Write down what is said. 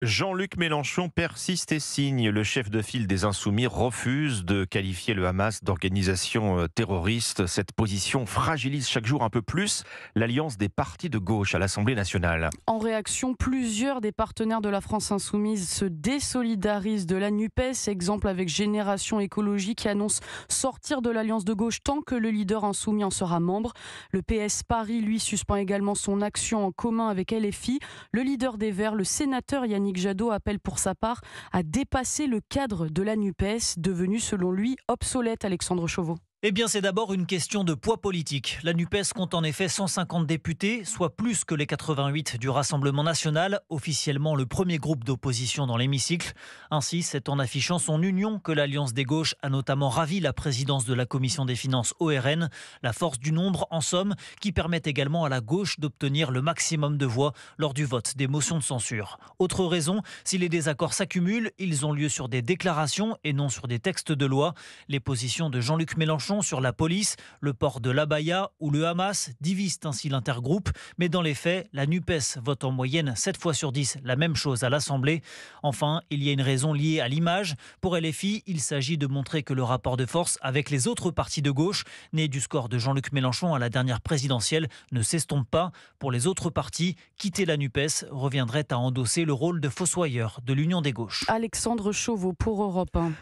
Jean-Luc Mélenchon persiste et signe. Le chef de file des Insoumis refuse de qualifier le Hamas d'organisation terroriste. Cette position fragilise chaque jour un peu plus l'alliance des partis de gauche à l'Assemblée nationale. En réaction, plusieurs des partenaires de la France insoumise se désolidarisent de la NUPES. Exemple avec Génération Écologie qui annonce sortir de l'alliance de gauche tant que le leader insoumis en sera membre. Le PS Paris, lui, suspend également son action en commun avec LFI. Le leader des Verts, le sénateur Yannick Jadot, appelle pour sa part à dépasser le cadre de la NUPES, devenu selon lui obsolète. Alexandre Chauveau. Eh bien, c'est d'abord une question de poids politique. La NUPES compte en effet 150 députés, soit plus que les 88 du Rassemblement national, officiellement le premier groupe d'opposition dans l'hémicycle. Ainsi, c'est en affichant son union que l'Alliance des gauches a notamment ravi la présidence de la Commission des finances au RN. La force du nombre, en somme, qui permet également à la gauche d'obtenir le maximum de voix lors du vote des motions de censure. Autre raison, si les désaccords s'accumulent, ils ont lieu sur des déclarations et non sur des textes de loi. Les positions de Jean-Luc Mélenchon sur la police, le port de l'abaya ou le Hamas divisent ainsi l'intergroupe. Mais dans les faits, la NUPES vote en moyenne 7 fois sur 10 la même chose à l'Assemblée. Enfin, il y a une raison liée à l'image. Pour LFI, il s'agit de montrer que le rapport de force avec les autres partis de gauche, né du score de Jean-Luc Mélenchon à la dernière présidentielle, ne s'estompe pas. Pour les autres partis, quitter la NUPES reviendrait à endosser le rôle de fossoyeur de l'Union des gauches. Alexandre Chauveau pour Europe 1.